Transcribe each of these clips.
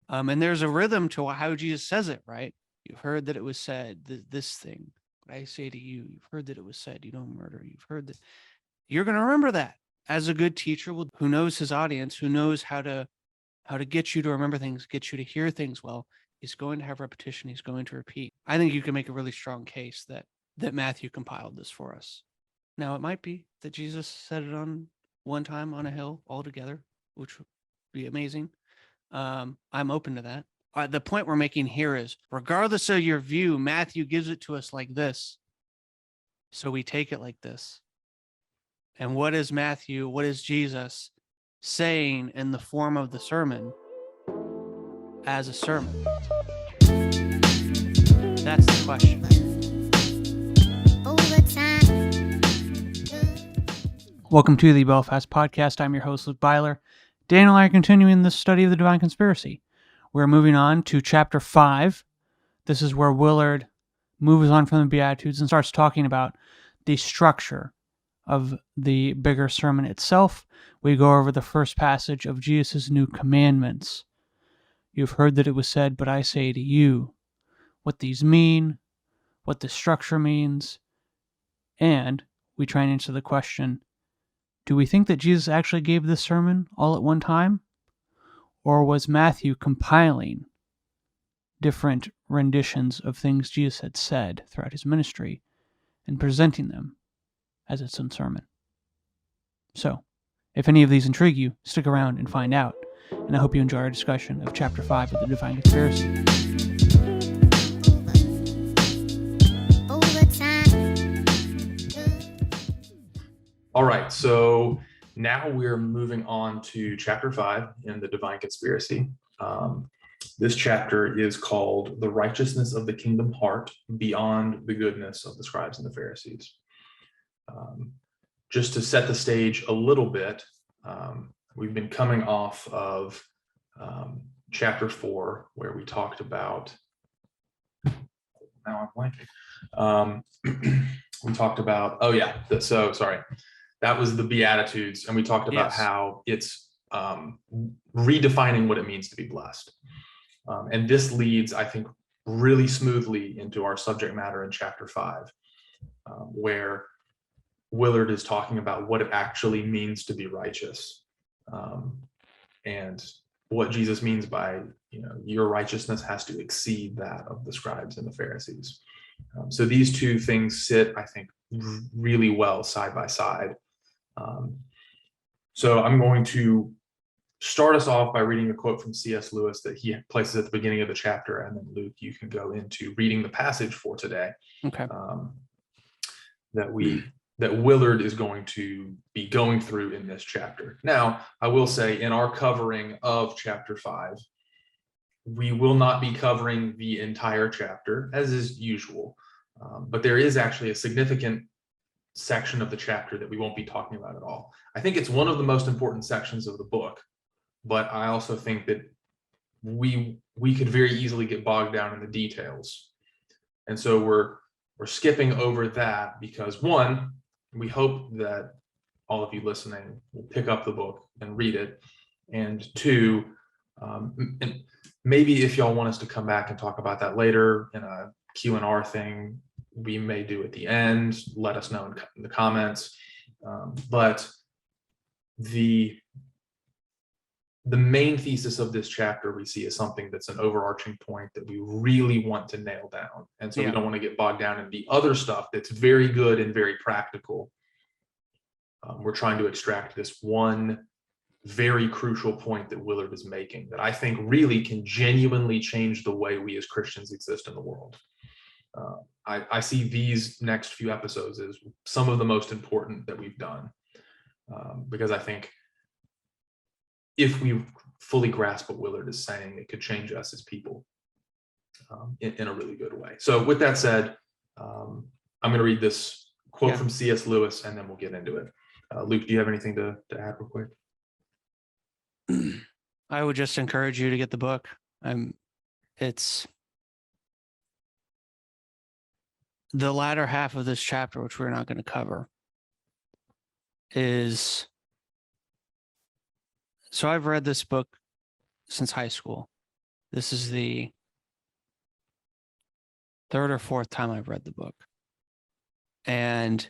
And there's a rhythm to how Jesus says it, right? You've heard that it was said, this thing, but I say to you, you've heard that it was said, you don't murder. You've heard that. You're going to remember that as a good teacher who knows his audience, who knows how to get you to remember things, get you to hear things well. He's going to have repetition. He's going to repeat. I think you can make a really strong case that Matthew compiled this for us. Now, it might be that Jesus said it on one time on a hill altogether, which would be amazing. I'm open to that. The point we're making here is, regardless of your view, Matthew gives it to us like this. So we take it like this. And what is Matthew, what is Jesus saying in the form of the sermon as a sermon? That's the question. Welcome to the Belfast Podcast. I'm your host, Luke Byler. Daniel and I are continuing the study of the Divine Conspiracy. We're moving on to Chapter 5. This is where Willard moves on from the Beatitudes and starts talking about the structure of the bigger sermon itself. We go over the first passage of Jesus' new commandments. You've heard that it was said, but I say to you, what these mean, what the structure means, and we try and answer the question, do we think that Jesus actually gave this sermon all at one time? Or was Matthew compiling different renditions of things Jesus had said throughout his ministry and presenting them as its own sermon? So, if any of these intrigue you, stick around and find out. And I hope you enjoy our discussion of Chapter 5 of the Divine Conspiracy. All right, so now we're moving on to Chapter 5 in the Divine Conspiracy. This chapter is called The Righteousness of the Kingdom Heart Beyond the Goodness of the Scribes and the Pharisees. Just to set the stage a little bit, we've been coming off of Chapter 4, where we talked about, now I'm blanking. We talked about, that was the Beatitudes, and we talked about how it's redefining what it means to be blessed. And this leads, I think, really smoothly into our subject matter in Chapter 5, where Willard is talking about what it actually means to be righteous, and what Jesus means by, your righteousness has to exceed that of the scribes and the Pharisees. So these two things sit, I think, really well side by side. So I'm going to start us off by reading a quote from C.S. Lewis that he places at the beginning of the chapter, and then Luke, you can go into reading the passage for today. Okay. That Willard is going to be going through in this chapter. Now, I will say, in our covering of Chapter 5, we will not be covering the entire chapter, as is usual, but there is actually a significant section of the chapter that we won't be talking about at all. I think it's one of the most important sections of the book, but I also think that we could very easily get bogged down in the details. And so we're skipping over that because, one, we hope that all of you listening will pick up the book and read it. And two, and maybe if y'all want us to come back and talk about that later in a Q&R thing, we may do at the end. Let us know in the comments. But the main thesis of this chapter we see is something that's an overarching point that we really want to nail down. And so we don't want to get bogged down in the other stuff that's very good and very practical. We're trying to extract this one very crucial point that Willard is making that I think really can genuinely change the way we as Christians exist in the world. I see these next few episodes as some of the most important that we've done, because I think if we fully grasp what Willard is saying, it could change us as people in a really good way. So with that said, I'm going to read this quote from C.S. Lewis, and then we'll get into it. Luke, do you have anything to add real quick? I would just encourage you to get the book. It's the latter half of this chapter, which we're not going to cover, is, so I've read this book since high school. This is the third or fourth time I've read the book. And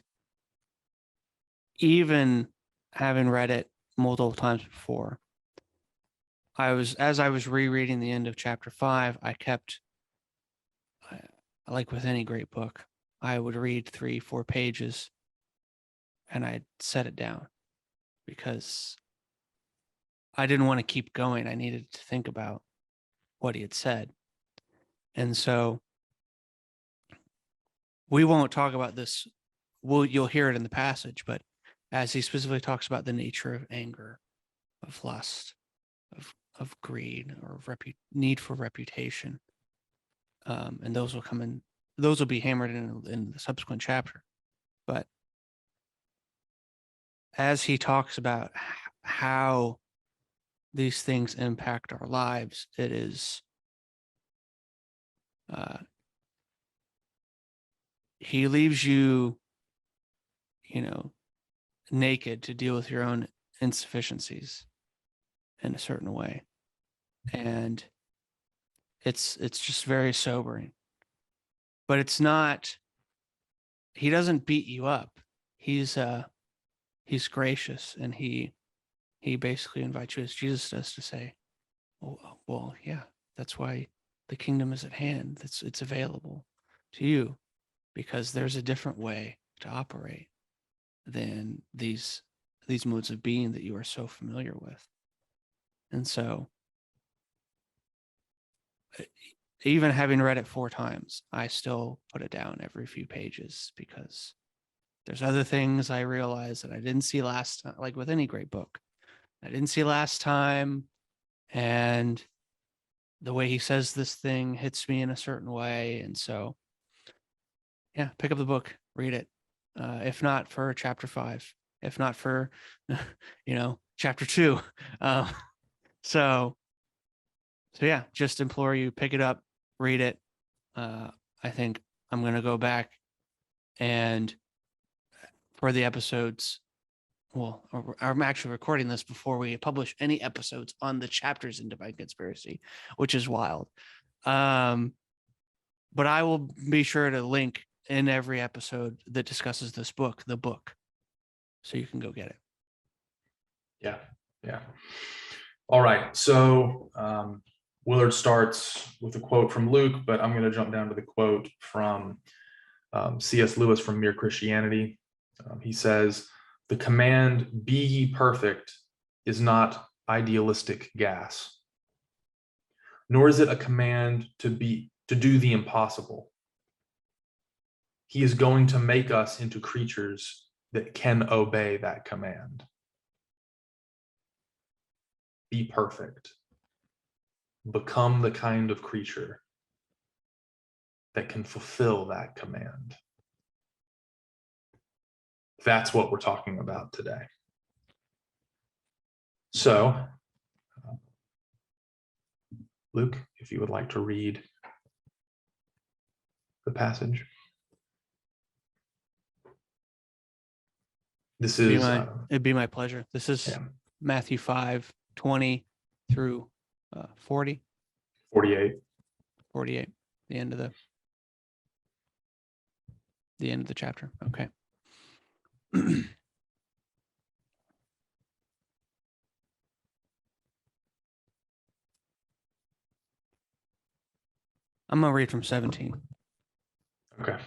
even having read it multiple times before, as I was rereading the end of chapter 5, I kept, like with any great book, I would read 3-4 pages and I'd set it down because I didn't want to keep going. I needed to think about what he had said. And so we won't talk about this. You'll hear it in the passage, but as he specifically talks about the nature of anger, of lust, of greed, or of need for reputation, and those will come in. Those will be hammered in the subsequent chapter. But as he talks about how these things impact our lives, it is he leaves you, naked to deal with your own insufficiencies in a certain way. And it's just very sobering. But it's not, he doesn't beat you up. He's gracious, and he basically invites you, as Jesus does, to say, well, yeah, that's why the kingdom is at hand. It's available to you, because there's a different way to operate than these modes of being that you are so familiar with. And so, even having read it 4 times, I still put it down every few pages, because there's other things I realized that I didn't see last time, like with any great book. I didn't see last time, and the way he says this thing hits me in a certain way. And so, yeah, pick up the book, read it. If not for chapter 5, if not for, chapter 2. So yeah, just implore you, pick it up, read it. I think I'm going to go back and for the episodes, I'm actually recording this before we publish any episodes on the chapters in Divine Conspiracy, which is wild. But I will be sure to link in every episode that discusses this book, the book, so you can go get it. Yeah. All right. So Willard starts with a quote from Luke, but I'm going to jump down to the quote from C.S. Lewis from Mere Christianity. He says, "The command, 'Be ye perfect,' is not idealistic gas, nor is it a command to do the impossible. He is going to make us into creatures that can obey that command. Be perfect. Become the kind of creature that can fulfill that command." That's what we're talking about today. So, Luke, if you would like to read the passage. This is it'd be my pleasure. This is Matthew 5:20 through 40. 48. 48. The end of the chapter. Okay. I'm going to read from 17. Okay.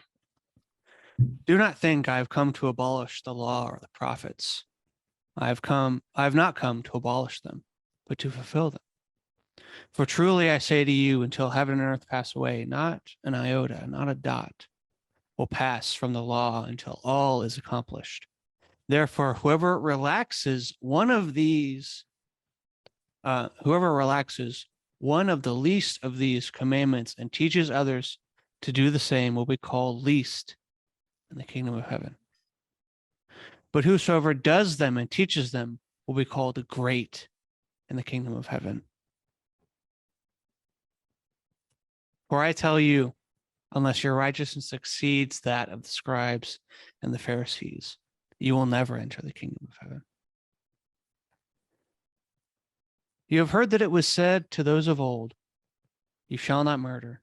"Do not think I have come to abolish the law or the prophets. I have not come to abolish them, but to fulfill them. For truly I say to you, until heaven and earth pass away, not an iota, not a dot will pass from the law until all is accomplished. Therefore, whoever relaxes one of the least of these commandments and teaches others to do the same will be called least in the kingdom of heaven. But whosoever does them and teaches them will be called great in the kingdom of heaven. For I tell you, unless your righteousness exceeds that of the scribes and the Pharisees, you will never enter the kingdom of heaven. You have heard that it was said to those of old, You shall not murder,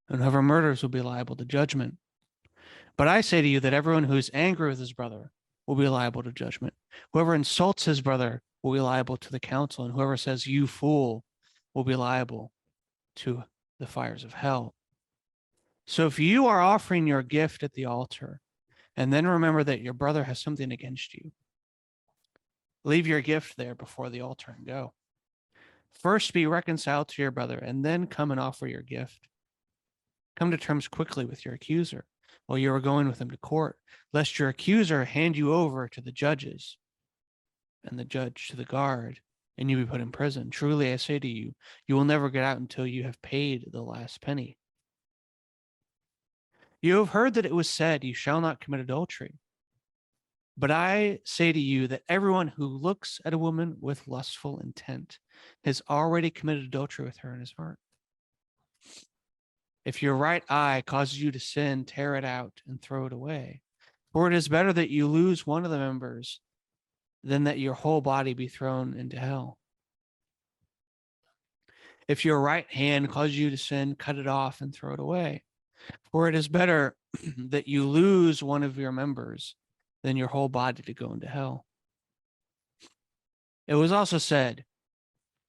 and whoever murders will be liable to judgment. But I say to you that everyone who is angry with his brother will be liable to judgment. Whoever insults his brother will be liable to the council, and whoever says, you fool, will be liable to the fires of hell. So if you are offering your gift at the altar, and then remember that your brother has something against you, leave your gift there before the altar and go. First be reconciled to your brother, and then come and offer your gift. Come to terms quickly with your accuser while you are going with him to court, lest your accuser hand you over to the judges, and the judge to the guard, and you be put in prison. Truly, I say to you, you will never get out until you have paid the last penny. You have heard that it was said, you shall not commit adultery. But I say to you that everyone who looks at a woman with lustful intent has already committed adultery with her in his heart. If your right eye causes you to sin, tear it out and throw it away. For it is better that you lose one of the members than that your whole body be thrown into hell. If your right hand causes you to sin, cut it off and throw it away. For it is better that you lose one of your members than your whole body to go into hell. It was also said,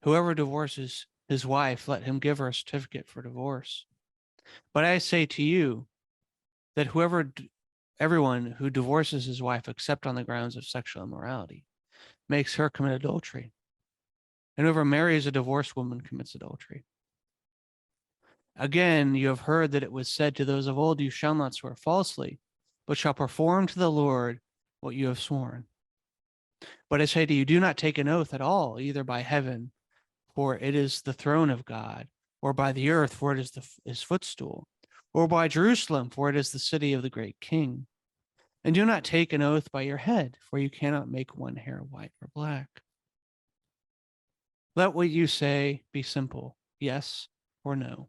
whoever divorces his wife, let him give her a certificate for divorce. But I say to you that everyone who divorces his wife except on the grounds of sexual immorality makes her commit adultery. And whoever marries a divorced woman commits adultery. Again, you have heard that it was said to those of old, you shall not swear falsely, but shall perform to the Lord what you have sworn. But I say to you, do not take an oath at all, either by heaven, for it is the throne of God, or by the earth, for it is his footstool, or by Jerusalem, for it is the city of the great king. And do not take an oath by your head, for you cannot make one hair white or black. Let what you say be simple, yes or no.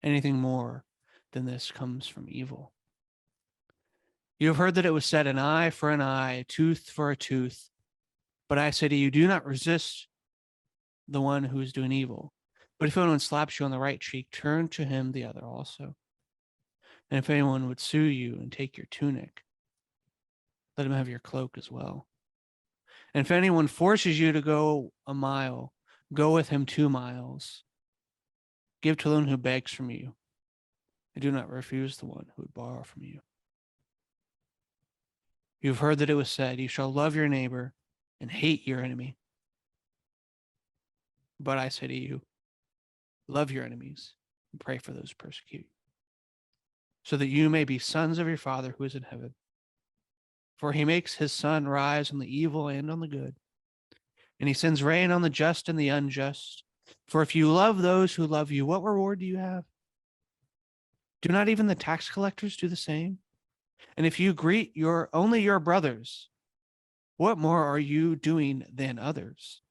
Anything more than this comes from evil. You have heard that it was said, an eye for an eye, a tooth for a tooth. But I say to you, do not resist the one who is doing evil. But if anyone slaps you on the right cheek, turn to him the other also. And if anyone would sue you and take your tunic, let him have your cloak as well. And if anyone forces you to go a mile, go with him 2 miles. Give to the one who begs from you, and do not refuse the one who would borrow from you. You have heard that it was said, you shall love your neighbor and hate your enemy. But I say to you, love your enemies and pray for those who persecute you, so that you may be sons of your Father who is in heaven. For he makes his sun rise on the evil and on the good, and he sends rain on the just and the unjust. For if you love those who love you, what reward do you have? Do not even the tax collectors do the same? And if you greet only your brothers, what more are you doing than others?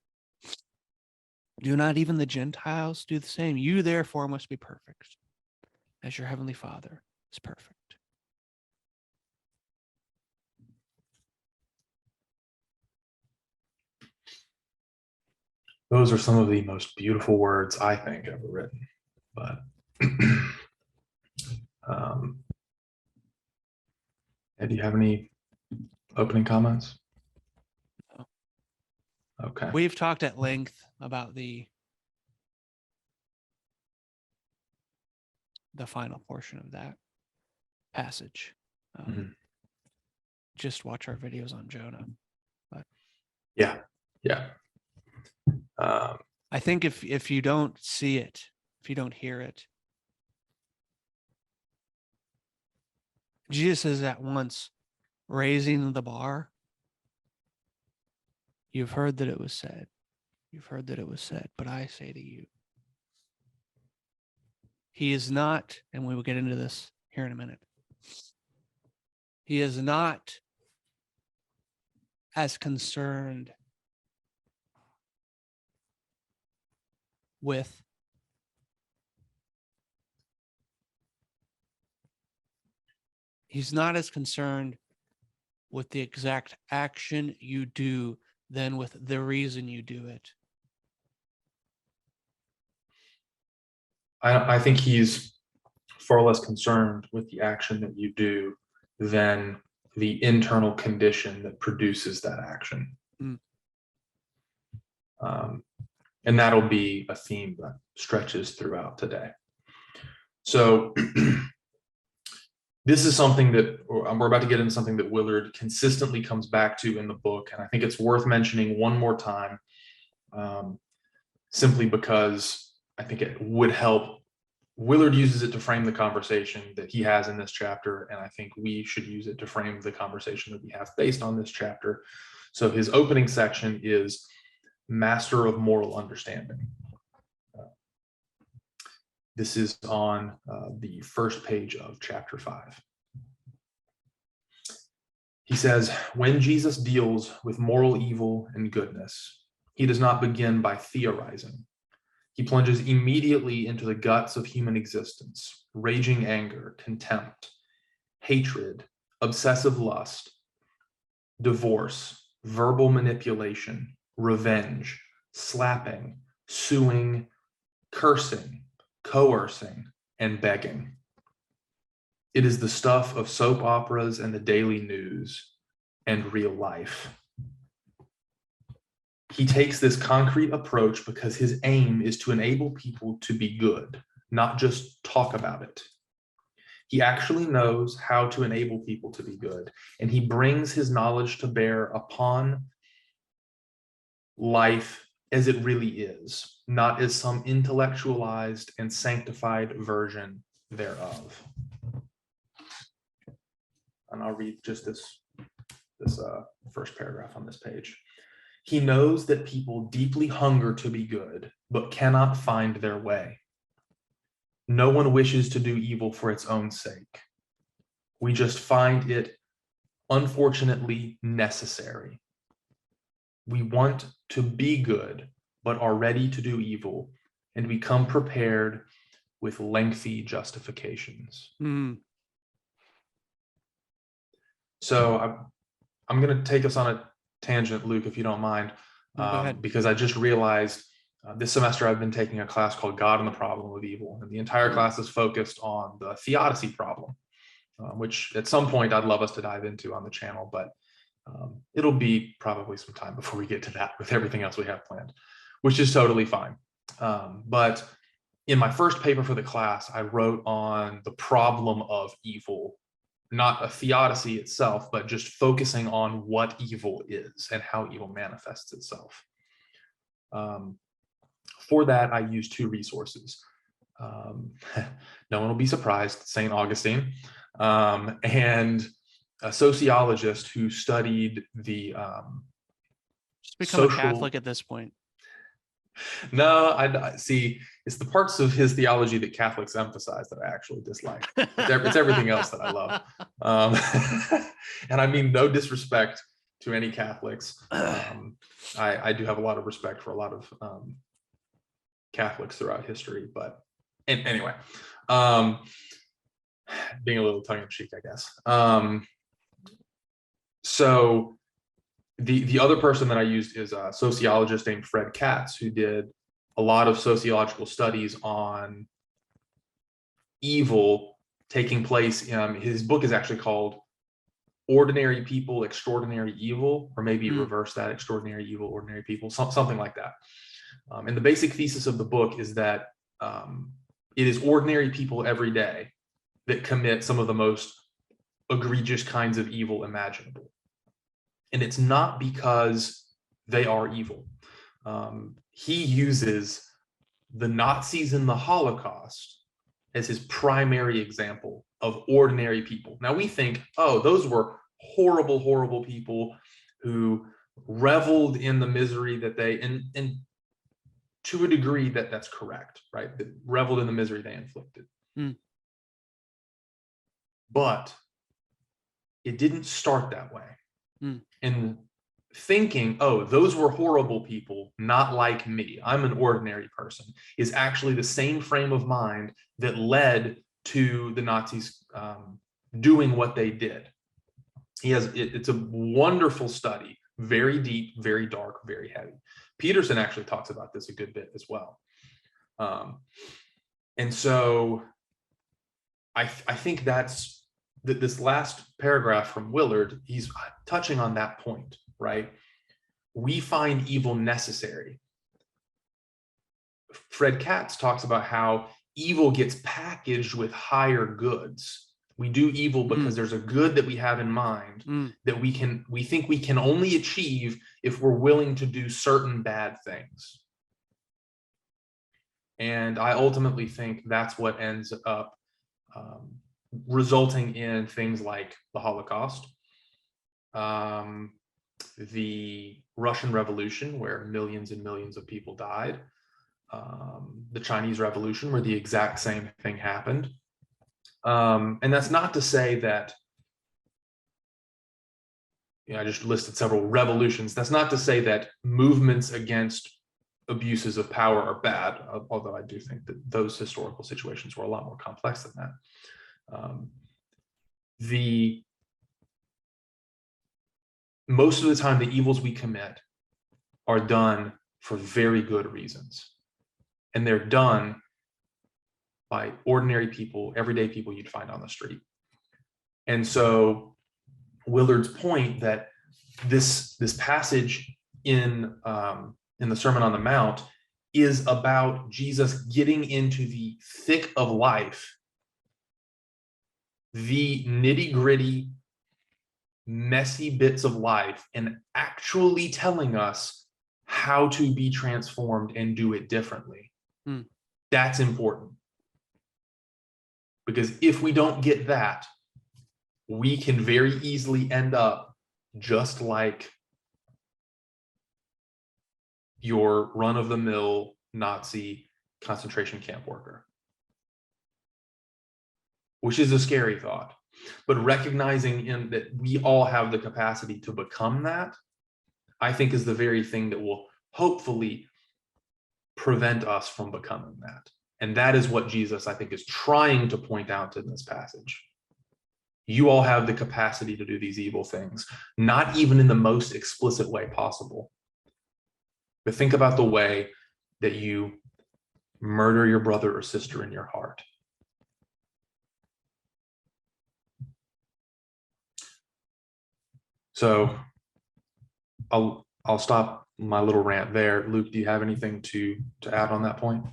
Do not even the Gentiles do the same? You therefore must be perfect, as your heavenly Father is perfect. Those are some of the most beautiful words I think ever written. But Ed, do you have any opening comments? No. Okay. We've talked at length about the final portion of that passage. Just watch our videos on Jonah. But yeah. I think if you don't see it, if you don't hear it, Jesus is at once raising the bar. You've heard that it was said. You've heard that it was said, but I say to you. He is not, and we will get into this here in a minute. He is not as concerned with the exact action you do than with the reason you do it. I think he's far less concerned with the action that you do than the internal condition that produces that action. Mm. And that'll be a theme that stretches throughout today. So this is something that we're about to get into something that Willard consistently comes back to in the book. And I think it's worth mentioning one more time, simply because I think it would help. Willard uses it to frame the conversation that he has in this chapter, and I think we should use it to frame the conversation that we have based on this chapter. So his opening section is Master of Moral Understanding. This is on the first page of chapter 5. He says, when Jesus deals with moral evil and goodness, he does not begin by theorizing. He plunges immediately into the guts of human existence: raging anger, contempt, hatred, obsessive lust, divorce, verbal manipulation, revenge, slapping, suing, cursing, coercing, and begging. It is the stuff of soap operas and the daily news and real life. He takes this concrete approach because his aim is to enable people to be good, not just talk about it. He actually knows how to enable people to be good, and he brings his knowledge to bear upon life as it really is, not as some intellectualized and sanctified version thereof. And I'll read just this first paragraph on this page. He knows that people deeply hunger to be good, but cannot find their way. No one wishes to do evil for its own sake. We just find it, unfortunately, necessary. We want to be good, but are ready to do evil and become prepared with lengthy justifications. Mm. So I'm going to take us on a tangent, Luke, if you don't mind, Go ahead. because I just realized this semester I've been taking a class called God and the Problem of Evil, and the entire class is focused on the theodicy problem, which at some point I'd love us to dive into on the channel, but it'll be probably some time before we get to that with everything else we have planned, which is totally fine. But in my first paper for the class, I wrote on the problem of evil, not a theodicy itself, but just focusing on what evil is and how evil manifests itself. For that, I used two resources. No one will be surprised, St. Augustine, and a sociologist who studied the Just become a Catholic at this point. No, I see. It's the parts of his theology that Catholics emphasize that I actually dislike. It's everything else that I love. And I mean no disrespect to any Catholics. I do have a lot of respect for a lot of Catholics throughout history, but anyway, being a little tongue-in-cheek, I guess. So the other person that I used is a sociologist named Fred Katz, who did a lot of sociological studies on evil taking place. His book is actually called Ordinary People, Extraordinary Evil, or maybe reverse that, Extraordinary Evil, Ordinary People, something like that. And the basic thesis of the book is that it is ordinary people every day that commit some of the most egregious kinds of evil imaginable. And it's not because they are evil. He uses the Nazis in the Holocaust as his primary example of ordinary people. Now we think, oh, those were horrible, horrible people who reveled in the misery that they, and to a degree that's correct, right? That reveled in the misery they inflicted. But it didn't start that way. And thinking, oh, those were horrible people, not like me, I'm an ordinary person, is actually the same frame of mind that led to the Nazis doing what they did. It's a wonderful study, very deep, very dark, very heavy. Peterson actually talks about this a good bit as well. And so I think that's this last paragraph from Willard, he's touching on that point, right? We find evil necessary. Fred Katz talks about how evil gets packaged with higher goods. We do evil because there's a good that we have in mind that we think we can only achieve if we're willing to do certain bad things. And I ultimately think that's what ends up resulting in things like the Holocaust, the Russian Revolution, where millions and millions of people died, the Chinese Revolution, where the exact same thing happened. And that's not to say that, I just listed several revolutions. That's not to say that movements against abuses of power are bad, although I do think that those historical situations were a lot more complex than that. Most of the time, the evils we commit are done for very good reasons. And they're done by ordinary people, everyday people you'd find on the street. And so Willard's point that this passage in the Sermon on the Mount is about Jesus getting into the thick of life, the nitty-gritty, messy bits of life, and actually telling us how to be transformed and do it differently. That's important. Because if we don't get that, we can very easily end up just like your run-of-the-mill Nazi concentration camp worker, which is a scary thought. But recognizing that we all have the capacity to become that, I think is the very thing that will hopefully prevent us from becoming that. And that is what Jesus, I think, is trying to point out in this passage. You all have the capacity to do these evil things, not even in the most explicit way possible. But think about the way that you murder your brother or sister in your heart. So I'll stop my little rant there. Luke, do you have anything to add on that point?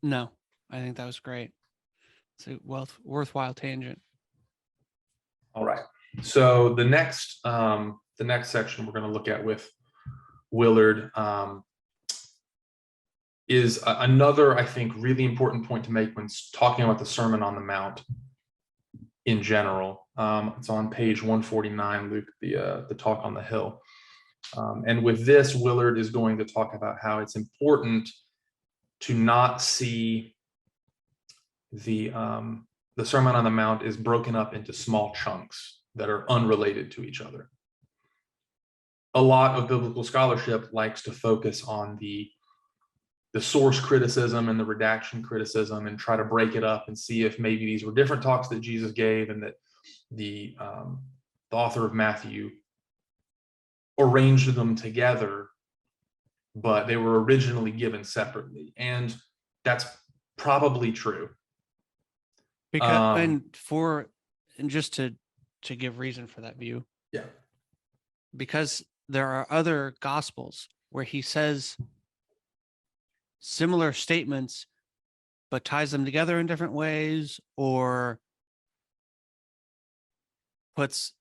No, I think that was great. It's a worthwhile tangent. All right. So the next section we're going to look at with Willard is another, I think, really important point to make when talking about the Sermon on the Mount in general. It's on page 149, Luke, the talk on the hill. And with this, Willard is going to talk about how it's important to not see the Sermon on the Mount is broken up into small chunks that are unrelated to each other. A lot of biblical scholarship likes to focus on the source criticism and the redaction criticism and try to break it up and see if maybe these were different talks that Jesus gave and that the author of Matthew arranged them together, but they were originally given separately. And that's probably true. Because and just to give reason for that view. Yeah. Because there are other gospels where he says similar statements, but ties them together in different ways, or puts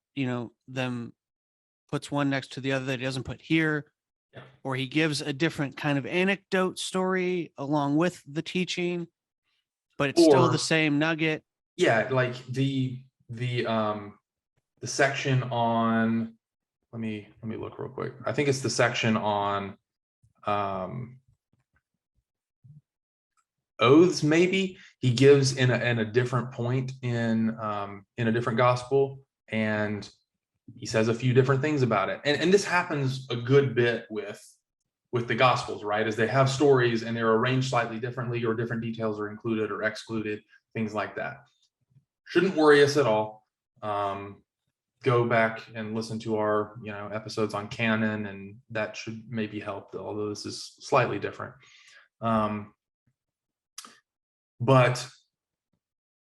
one next to the other that he doesn't put here. Yeah. Or he gives a different kind of anecdote story along with the teaching, but it's still the same nugget. Yeah, like the section on, let me look real quick. I think it's the section on oaths, maybe. He gives in a different point in a different gospel, and he says a few different things about it. And this happens a good bit with the gospels, right? As they have stories and they're arranged slightly differently, or different details are included or excluded, things like that. Shouldn't worry us at all. Go back and listen to our episodes on canon, and that should maybe help, although this is slightly different. But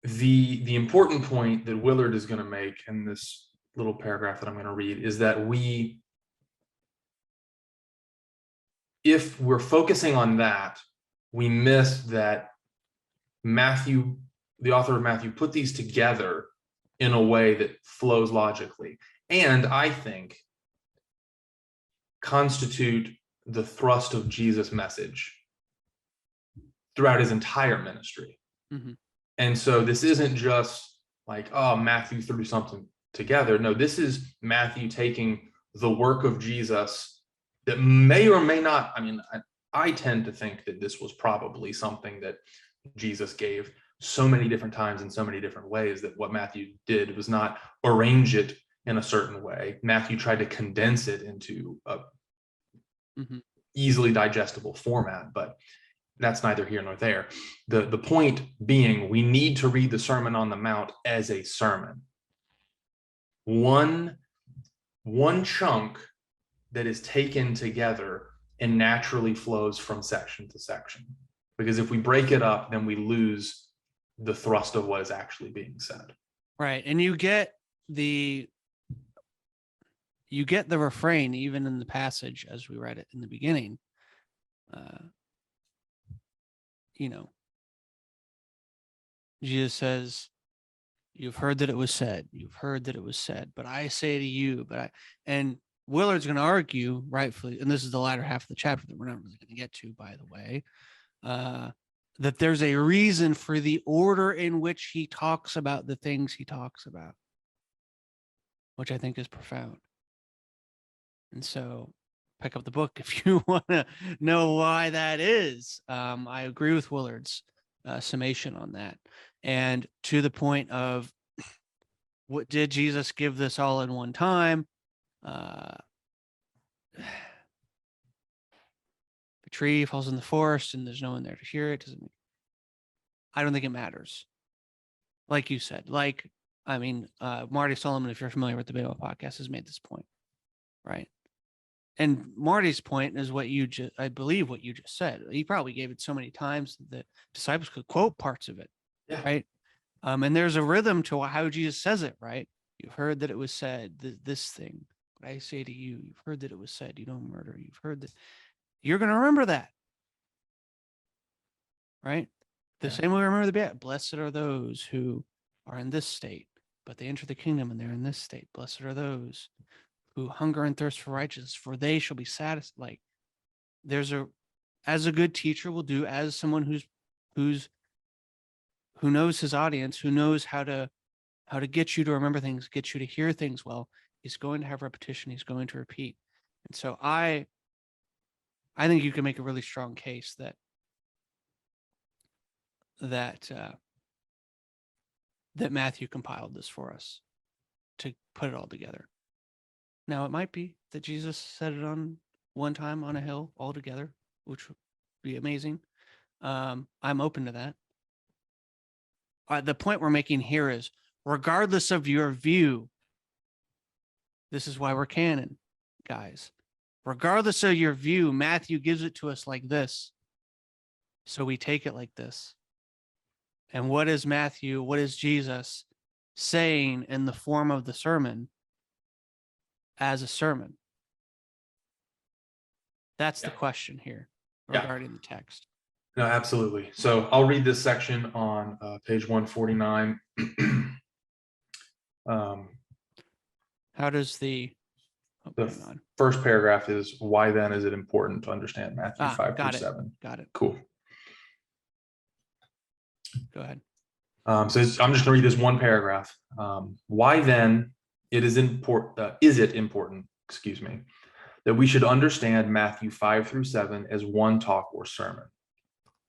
the important point that Willard is going to make in this little paragraph that I'm going to read is that if we're focusing on that, we miss that Matthew, the author of Matthew, put these together in a way that flows logically, and I think constitute the thrust of Jesus' message throughout his entire ministry. Mm-hmm. And so this isn't just like, oh, Matthew threw something together. No, this is Matthew taking the work of Jesus that may or may not, I mean, I tend to think that this was probably something that Jesus gave so many different times in so many different ways, that what Matthew did was not arrange it in a certain way. Matthew tried to condense it into a easily digestible format, but that's neither here nor there. The point being, we need to read the Sermon on the Mount as a sermon. One chunk that is taken together and naturally flows from section to section. Because if we break it up, then we lose the thrust of what is actually being said. Right. And you get the refrain even in the passage as we read it in the beginning. Jesus says, you've heard that it was said, but I say to you, and Willard's going to argue rightfully, and this is the latter half of the chapter that we're not really going to get to, by the way, that there's a reason for the order in which he talks about the things he talks about, which I think is profound. And so pick up the book if you want to know why that is. I agree with Willard's summation on that. And to the point of, what did Jesus give this all in one time? The tree falls in the forest and there's no one there to hear it. I don't think it matters. Like you said, Marty Solomon, if you're familiar with the Belfast Podcast, has made this point, right? And Marty's point is I believe what you just said. He probably gave it so many times that the disciples could quote parts of it, right? And there's a rhythm to how Jesus says it, right? You've heard that it was said, this thing, but I say to you, you've heard that it was said, you don't murder. You've heard that. You're going to remember that, right? The same way we remember the blessed are those who are in this state, but they enter the kingdom and they're in this state. Blessed are those who hunger and thirst for righteousness, for they shall be satisfied. Like, as a good teacher will do, as someone who knows his audience, who knows how to get you to remember things, get you to hear things well, he's going to have repetition. He's going to repeat. And so I think you can make a really strong case that Matthew compiled this for us to put it all together. Now, it might be that Jesus said it on one time on a hill all together, which would be amazing. I'm open to that. The point we're making here is, regardless of your view, this is why we're canon, guys. Regardless of your view, Matthew gives it to us like this. So we take it like this. And what is Matthew, what is Jesus saying in the form of the sermon as a sermon? That's the question here regarding the text. No, absolutely. So I'll read this section on page 149. How does the first paragraph is, why then is it important to understand Matthew 5 through 7? Got it. Cool. Go ahead. So I'm just going to read this one paragraph. Why then is it important, that we should understand Matthew 5 through 7 as one talk or sermon?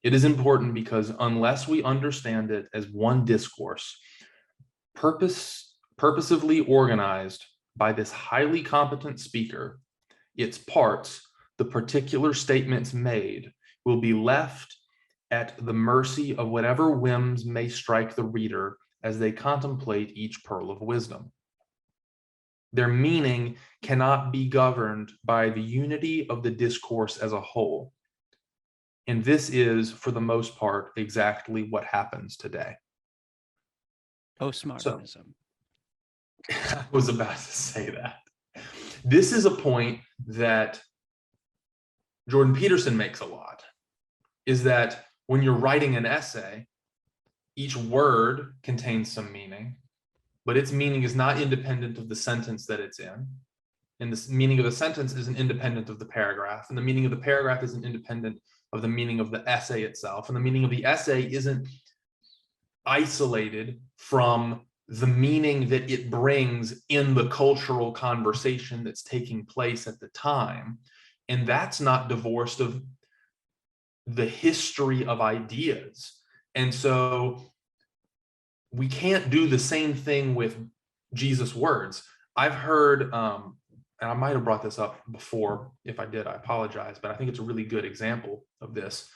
It is important because unless we understand it as one discourse, purposively organized by this highly competent speaker, its parts, the particular statements made, will be left at the mercy of whatever whims may strike the reader as they contemplate each pearl of wisdom. Their meaning cannot be governed by the unity of the discourse as a whole. And this is, for the most part, exactly what happens today. Postmodernism. I was about to say that. This is a point that Jordan Peterson makes a lot, is that when you're writing an essay, each word contains some meaning, but its meaning is not independent of the sentence that it's in. And the meaning of the sentence isn't independent of the paragraph, and the meaning of the paragraph isn't independent of the meaning of the essay itself, and the meaning of the essay isn't isolated from the meaning that it brings in the cultural conversation that's taking place at the time. And that's not divorced of the history of ideas. And so we can't do the same thing with Jesus' words. I've heard, and I might have brought this up before. If I did, I apologize, but I think it's a really good example of this.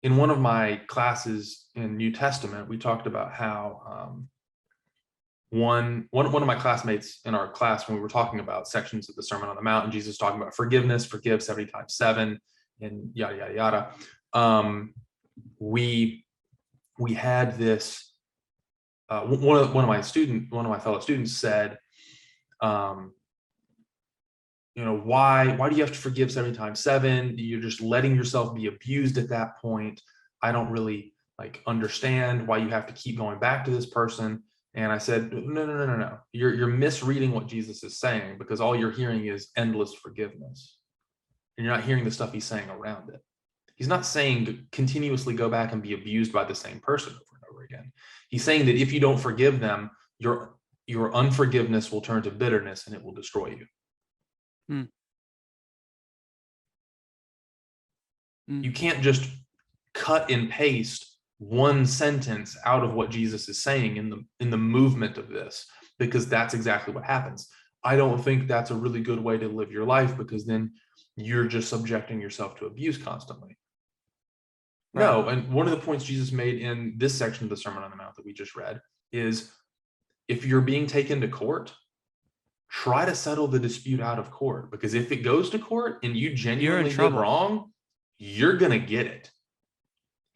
In one of my classes in New Testament, we talked about how one of my classmates in our class, when we were talking about sections of the Sermon on the Mount, and Jesus talking about forgiveness, forgive 70 times 7, and yada yada yada. We had this. One of my fellow students said, why do you have to forgive 70 times 7? You're just letting yourself be abused at that point. I don't really understand why you have to keep going back to this person. And I said, no. You're misreading what Jesus is saying, because all you're hearing is endless forgiveness. And you're not hearing the stuff he's saying around it. He's not saying to continuously go back and be abused by the same person over and over again. He's saying that if you don't forgive them, your unforgiveness will turn to bitterness and it will destroy you. You can't just cut and paste one sentence out of what Jesus is saying in the movement of this, because that's exactly what happens. I don't think that's a really good way to live your life, because then you're just subjecting yourself to abuse constantly. Right. No, and one of the points Jesus made in this section of the Sermon on the Mount that we just read is, if you're being taken to court, try to settle the dispute out of court, because if it goes to court and you genuinely did wrong, you're going to get it.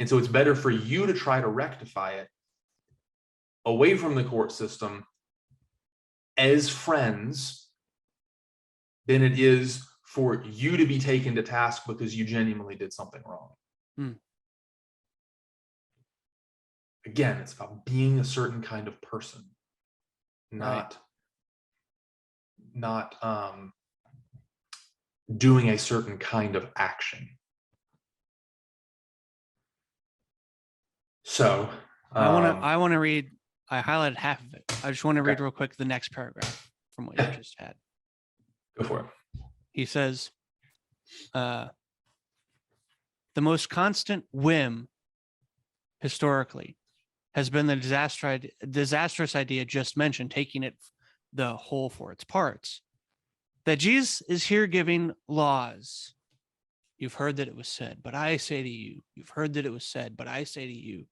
And so it's better for you to try to rectify it away from the court system as friends than it is for you to be taken to task because you genuinely did something wrong. Again, it's about being a certain kind of person, not doing a certain kind of action. So I want to read. I highlighted half of it. I just want to read real quick the next paragraph from what you just had. Go for it. He says, the most constant whim historically has been the disastrous idea just mentioned, taking it the whole for its parts, that Jesus is here giving laws. You've heard that it was said, but I say to you. You've heard that it was said, but I say to you.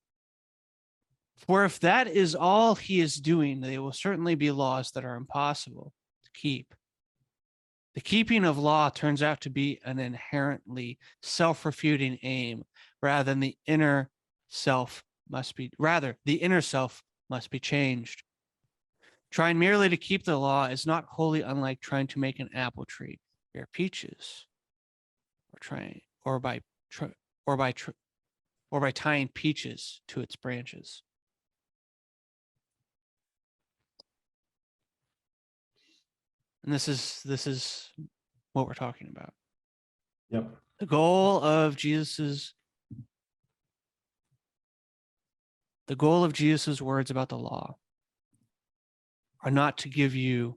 For if that is all he is doing, they will certainly be laws that are impossible to keep. The keeping of law turns out to be an inherently self-refuting aim, rather than the inner self must be changed. Trying merely to keep the law is not wholly unlike trying to make an apple tree bear peaches, or by tying peaches to its branches. And this is what we're talking about. Yep. The goal of Jesus's words about the law are not to give you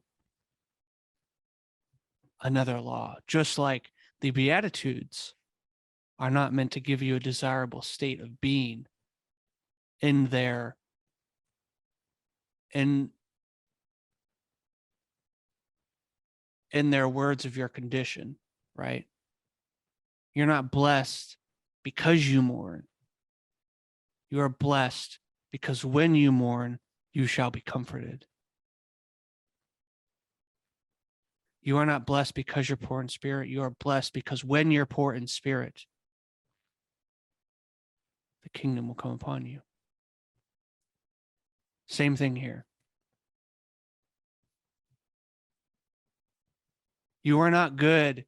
another law, just like the Beatitudes are not meant to give you a desirable state of being in their words of your condition, right? You're not blessed because you mourn. You are blessed because when you mourn, you shall be comforted. You are not blessed because you're poor in spirit. You are blessed because when you're poor in spirit, the kingdom will come upon you. Same thing here. You are not good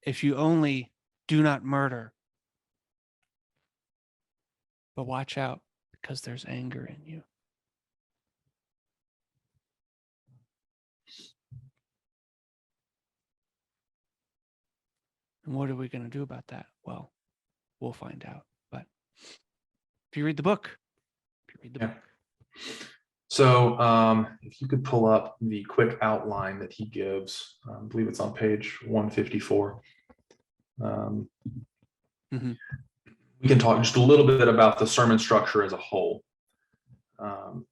if you only do not murder. But watch out, because there's anger in you. And what are we going to do about that? Well, we'll find out. But if you read the book, So if you could pull up the quick outline that he gives, I believe it's on page 154. We can talk just a little bit about the sermon structure as a whole.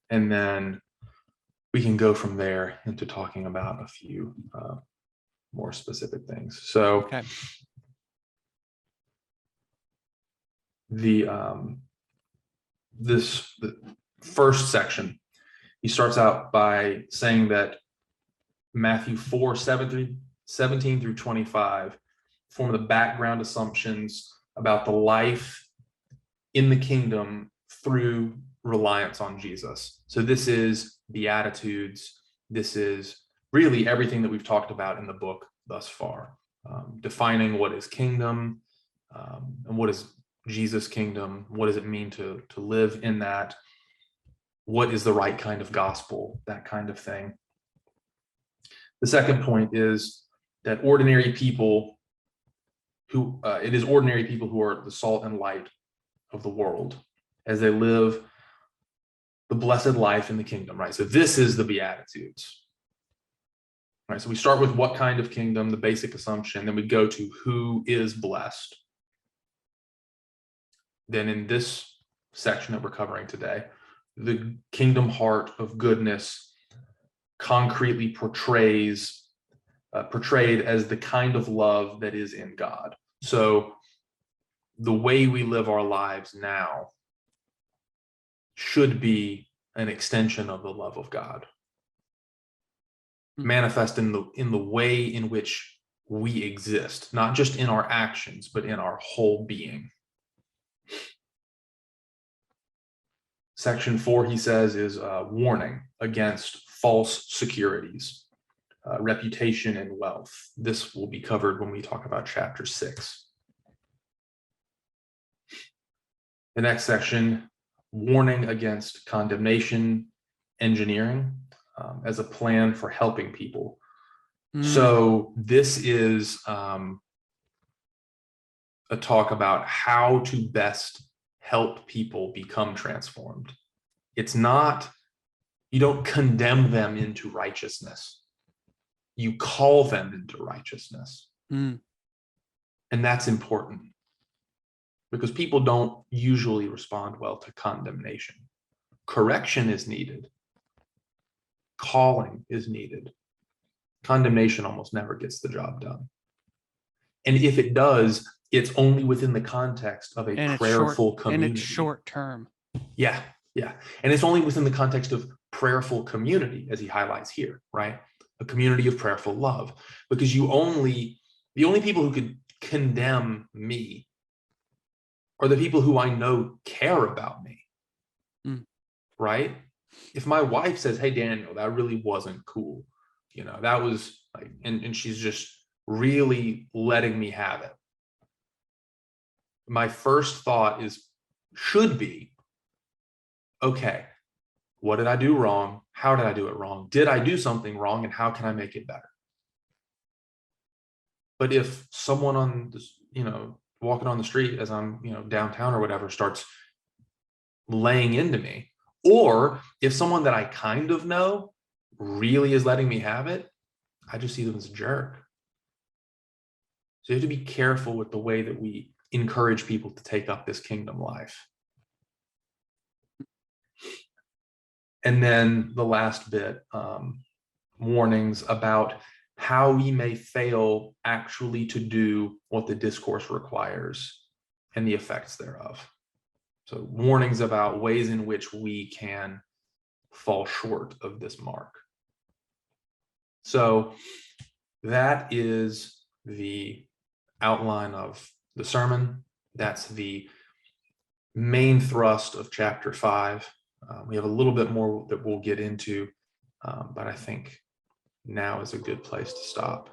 And then we can go from there into talking about a few more specific things. So okay. the first section, he starts out by saying that Matthew 4:17 through 25 form the background assumptions about the life in the kingdom through reliance on Jesus. So this is Beatitudes. This is really everything that we've talked about in the book thus far, defining what is kingdom and what is Jesus' kingdom. What does it mean to live in that? What is the right kind of gospel? That kind of thing. The second point is that ordinary people it is ordinary people who are the salt and light of the world as they live the blessed life in the kingdom, right? So this is the Beatitudes, right? So we start with what kind of kingdom, the basic assumption, then we go to who is blessed. Then in this section that we're covering today, the kingdom heart of goodness concretely portrayed as the kind of love that is in God. So the way we live our lives now should be an extension of the love of God, manifest in the way in which we exist, not just in our actions, but in our whole being. Section 4, he says, is a warning against false securities, reputation and wealth. This will be covered when we talk about chapter 6. The next section, warning against condemnation engineering as a plan for helping people. So this is a talk about how to best help people become transformed. It's not, you don't condemn them into righteousness. You call them into righteousness. And that's important because people don't usually respond well to condemnation. Correction is needed. Calling is needed. Condemnation almost never gets the job done. And if it does, it's only within the context of a prayerful community. And it's short term. Yeah. And it's only within the context of prayerful community, as he highlights here, right? A community of prayerful love. Because the only people who could condemn me are the people who I know care about me, right? If my wife says, hey, Daniel, that really wasn't cool, that was like, and she's just really letting me have it. My first thought should be, okay, what did I do wrong? How did I do it wrong? Did I do something wrong? And how can I make it better? But if someone on this, walking on the street as I'm, downtown or whatever, starts laying into me, or if someone that I kind of know really is letting me have it, I just see them as a jerk. So you have to be careful with the way that we encourage people to take up this kingdom life. And then the last bit, warnings about how we may fail actually to do what the discourse requires and the effects thereof. So warnings about ways in which we can fall short of this mark. So that is the outline of the sermon. That's the main thrust of chapter 5. We have a little bit more that we'll get into, but I think now is a good place to stop.